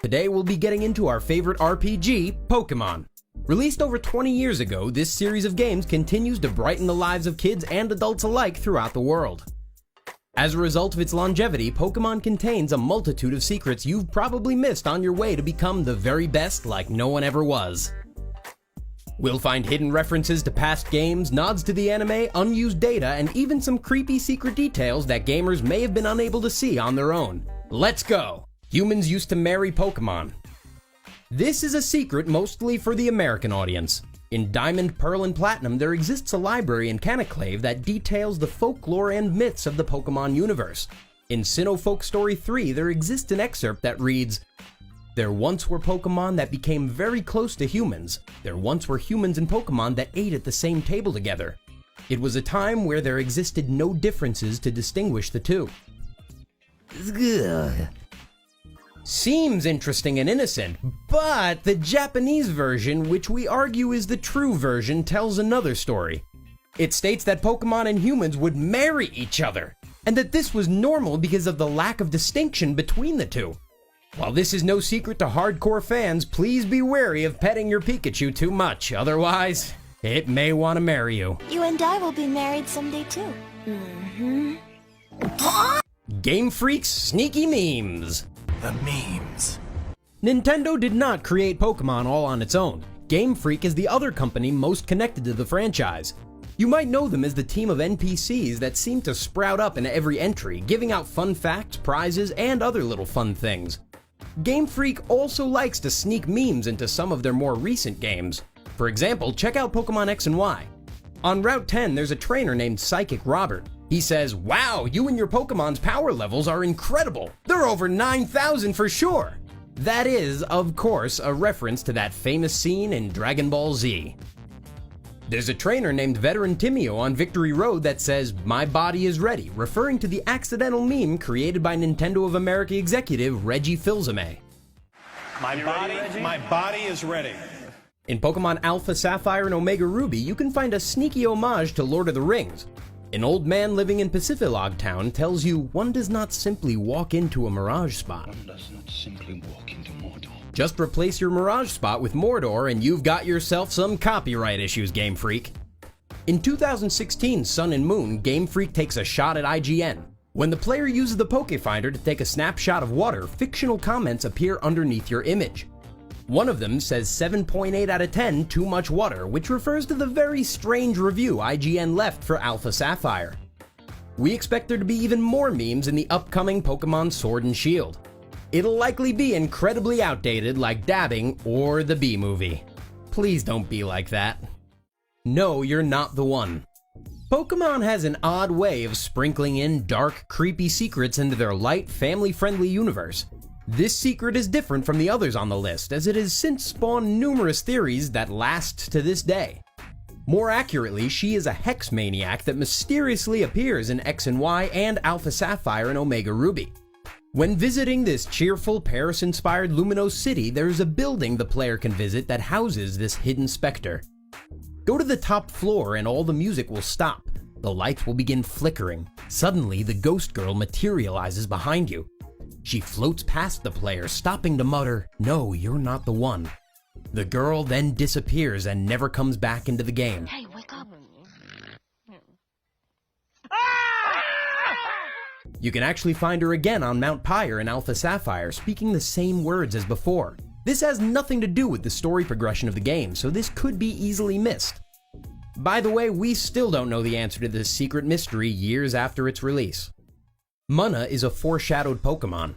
Today we'll be getting into our favorite RPG, Pokemon. Released over 20 years ago, this series of games continues to brighten the lives of kids and adults alike throughout the world. As a result of its longevity, Pokemon contains a multitude of secrets you've probably missed on your way to become the very best like no one ever was. We'll find hidden references to past games, nods to the anime, unused data, and even some creepy secret details that gamers may have been unable to see on their own. Let's go! Humans used to marry Pokemon. This is a secret mostly for the American audience. In Diamond, Pearl, and Platinum, there exists a library in Canaclave that details the folklore and myths of the Pokemon universe. In Sinnoh Folk Story 3, there exists an excerpt that reads, "There once were Pokemon that became very close to humans. There once were humans and Pokemon that ate at the same table together. It was a time where there existed no differences to distinguish the two." Ugh. Seems interesting and innocent, but the Japanese version, which we argue is the true version, tells another story. It states that Pokemon and humans would marry each other, and that this was normal because of the lack of distinction between the two. While this is no secret to hardcore fans, please be wary of petting your Pikachu too much, otherwise, it may want to marry you. You and I will be married someday too. Game Freak's sneaky memes. The memes. Nintendo did not create Pokemon all on its own. Game Freak is the other company most connected to the franchise. You might know them as the team of NPCs that seem to sprout up in every entry, giving out fun facts, prizes, and other little fun things. Game Freak also likes to sneak memes into some of their more recent games. For example, check out Pokemon X and Y. On Route 10, there's a trainer named Psychic Robert. He says, "Wow, you and your Pokemon's power levels are incredible. They're over 9,000 for sure." That is, of course, a reference to that famous scene in Dragon Ball Z. There's a trainer named Veteran Timio on Victory Road that says, "My body is ready," referring to the accidental meme created by Nintendo of America executive Reggie Fils-Aimé. My body is ready. In Pokemon Alpha Sapphire and Omega Ruby, you can find a sneaky homage to Lord of the Rings. An old man living in Pacific Town tells you one does not simply walk into a Mirage spot. One does not simply walk into Mordor. Just replace your Mirage spot with Mordor and you've got yourself some copyright issues, Game Freak. In 2016 Sun and Moon, Game Freak takes a shot at IGN. When the player uses the Pokefinder to take a snapshot of water, fictional comments appear underneath your image. One of them says 7.8 out of 10 too much water, which refers to the very strange review IGN left for Alpha Sapphire. We expect there to be even more memes in the upcoming Pokemon Sword and Shield. It'll likely be incredibly outdated like dabbing or the Bee Movie. Please don't be like that. No, you're not the one. Pokemon has an odd way of sprinkling in dark, creepy secrets into their light, family-friendly universe. This secret is different from the others on the list, as it has since spawned numerous theories that last to this day. More accurately, she is a hex maniac that mysteriously appears in X and Y and Alpha Sapphire and Omega Ruby. When visiting this cheerful, Paris-inspired Luminous city, there is a building the player can visit that houses this hidden specter. Go to the top floor and all the music will stop. The lights will begin flickering. Suddenly, the ghost girl materializes behind you. She floats past the player, stopping to mutter, "No, you're not the one." The girl then disappears and never comes back into the game. Hey, wake up. You can actually find her again on Mount Pyre in Alpha Sapphire, speaking the same words as before. This has nothing to do with the story progression of the game, so this could be easily missed. By the way, we still don't know the answer to this secret mystery years after its release. Munna is a foreshadowed Pokemon.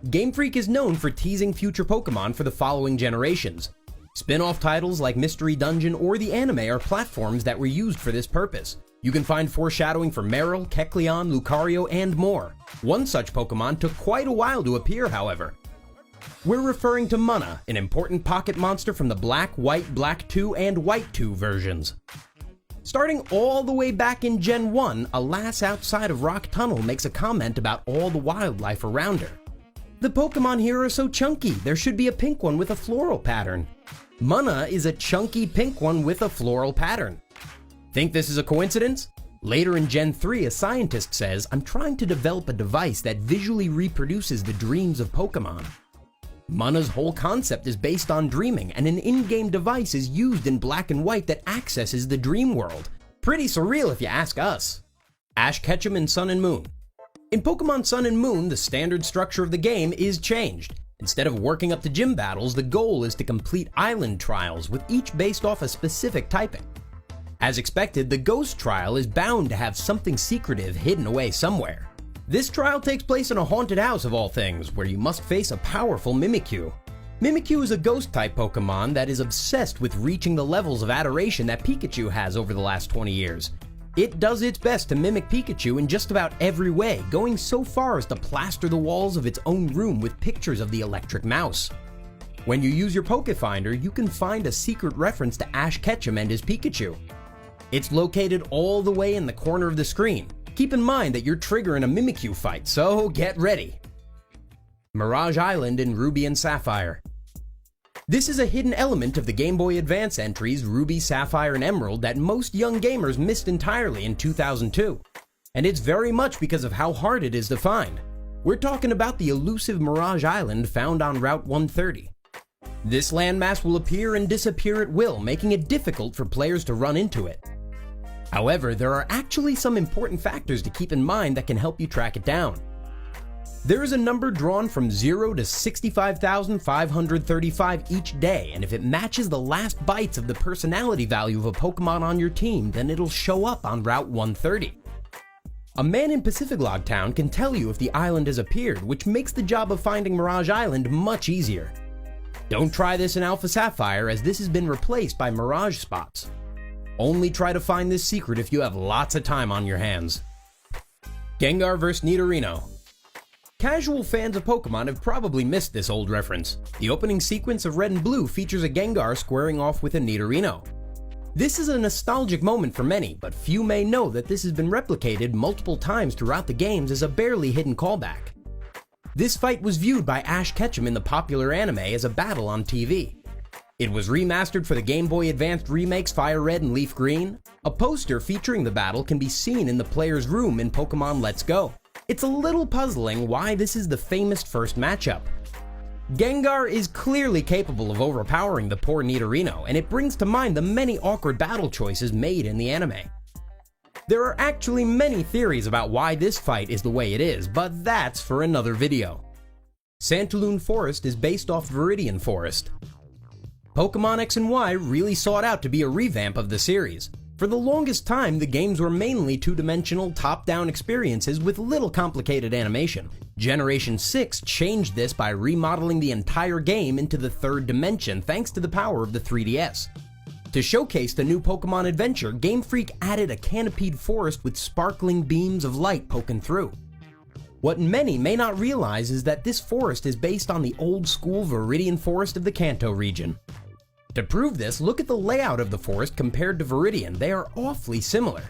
Game Freak is known for teasing future Pokemon for the following generations. Spin-off titles like Mystery Dungeon or the anime are platforms that were used for this purpose. You can find foreshadowing for Marill, Kecleon, Lucario, and more. One such Pokemon took quite a while to appear, however. We're referring to Munna, an important pocket monster from the Black, White, Black 2, and White 2 versions. Starting all the way back in Gen 1, a lass outside of Rock Tunnel makes a comment about all the wildlife around her. "The Pokemon here are so chunky, there should be a pink one with a floral pattern." Munna is a chunky pink one with a floral pattern. Think this is a coincidence? Later in Gen 3, a scientist says, "I'm trying to develop a device that visually reproduces the dreams of Pokemon." Mana's whole concept is based on dreaming, and an in-game device is used in black and white that accesses the dream world. Pretty surreal if you ask us. Ash Ketchum in Sun and Moon. In Pokemon Sun and Moon, the standard structure of the game is changed. Instead of working up to gym battles, the goal is to complete island trials, with each based off a specific typing. As expected, the Ghost Trial is bound to have something secretive hidden away somewhere. This trial takes place in a haunted house of all things, where you must face a powerful Mimikyu. Mimikyu is a ghost-type Pokemon that is obsessed with reaching the levels of adoration that Pikachu has over the last 20 years. It does its best to mimic Pikachu in just about every way, going so far as to plaster the walls of its own room with pictures of the electric mouse. When you use your Pokefinder, you can find a secret reference to Ash Ketchum and his Pikachu. It's located all the way in the corner of the screen. Keep in mind that you're triggering a Mimikyu fight, so get ready. Mirage Island in Ruby and Sapphire. This is a hidden element of the Game Boy Advance entries Ruby, Sapphire, and Emerald that most young gamers missed entirely in 2002. And it's very much because of how hard it is to find. We're talking about the elusive Mirage Island found on Route 130. This landmass will appear and disappear at will, making it difficult for players to run into it. However, there are actually some important factors to keep in mind that can help you track it down. There is a number drawn from 0 to 65,535 each day, and if it matches the last bytes of the personality value of a Pokemon on your team, then it'll show up on Route 130. A man in Pacific Log Town can tell you if the island has appeared, which makes the job of finding Mirage Island much easier. Don't try this in Alpha Sapphire, as this has been replaced by Mirage spots. Only try to find this secret if you have lots of time on your hands. Gengar vs Nidorino. Casual fans of Pokemon have probably missed this old reference. The opening sequence of Red and Blue features a Gengar squaring off with a Nidorino. This is a nostalgic moment for many, but few may know that this has been replicated multiple times throughout the games as a barely hidden callback. This fight was viewed by Ash Ketchum in the popular anime as a battle on TV. It was remastered for the Game Boy Advanced remakes Fire Red and Leaf Green. A poster featuring the battle can be seen in the player's room in Pokemon Let's Go. It's a little puzzling why this is the famous first matchup. Gengar is clearly capable of overpowering the poor Nidorino, and it brings to mind the many awkward battle choices made in the anime. There are actually many theories about why this fight is the way it is, but that's for another video. Santaloon Forest is based off Viridian Forest. Pokemon X and Y really sought out to be a revamp of the series. For the longest time, the games were mainly two-dimensional, top-down experiences with little complicated animation. Generation 6 changed this by remodeling the entire game into the third dimension thanks to the power of the 3DS. To showcase the new Pokemon adventure, Game Freak added a canopied forest with sparkling beams of light poking through. What many may not realize is that this forest is based on the old-school Viridian Forest of the Kanto region. To prove this, look at the layout of the forest compared to Viridian. They are awfully similar.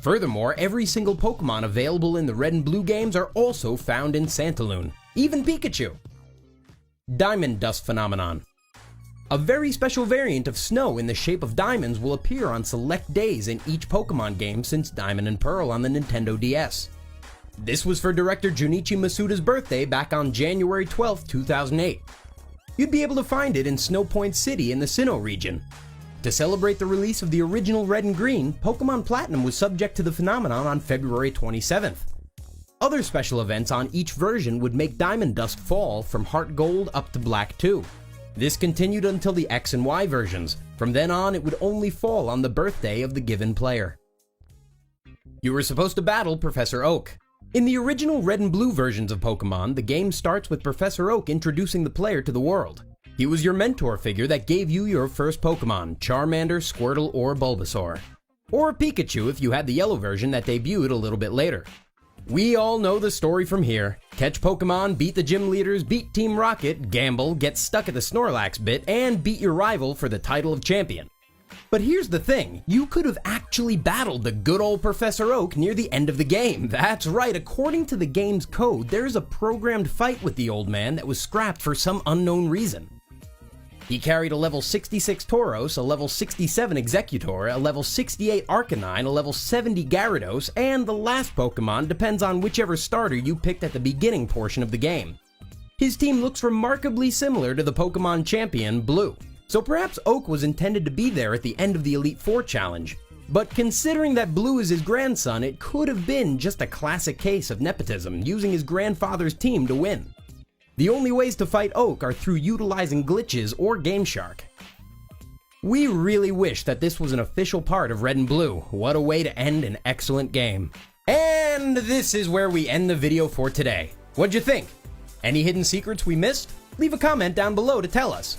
Furthermore, every single Pokemon available in the Red and Blue games are also found in Santaloon, even Pikachu. Diamond Dust Phenomenon. A very special variant of snow in the shape of diamonds will appear on select days in each Pokemon game since Diamond and Pearl on the Nintendo DS. This was for director Junichi Masuda's birthday back on January 12, 2008. You'd be able to find it in Snow Point City in the Sinnoh region. To celebrate the release of the original Red and Green, Pokemon Platinum was subject to the phenomenon on February 27th. Other special events on each version would make Diamond Dust fall from Heart Gold up to Black 2. This continued until the X and Y versions. From then on, it would only fall on the birthday of the given player. You were supposed to battle Professor Oak. In the original Red and Blue versions of Pokemon, the game starts with Professor Oak introducing the player to the world. He was your mentor figure that gave you your first Pokemon, Charmander, Squirtle, or Bulbasaur. Or Pikachu if you had the yellow version that debuted a little bit later. We all know the story from here. Catch Pokemon, beat the gym leaders, beat Team Rocket, gamble, get stuck at the Snorlax bit, and beat your rival for the title of champion. But here's the thing, you could have actually battled the good old Professor Oak near the end of the game. That's right, according to the game's code, there's a programmed fight with the old man that was scrapped for some unknown reason. He carried a level 66 Tauros, a level 67 Executor, a level 68 Arcanine, a level 70 Gyarados, and the last Pokemon depends on whichever starter you picked at the beginning portion of the game. His team looks remarkably similar to the Pokemon champion, Blue. So perhaps Oak was intended to be there at the end of the Elite Four challenge. But considering that Blue is his grandson, it could have been just a classic case of nepotism, using his grandfather's team to win. The only ways to fight Oak are through utilizing glitches or Game Shark. We really wish that this was an official part of Red and Blue. What a way to end an excellent game. And this is where we end the video for today. What'd you think? Any hidden secrets we missed? Leave a comment down below to tell us.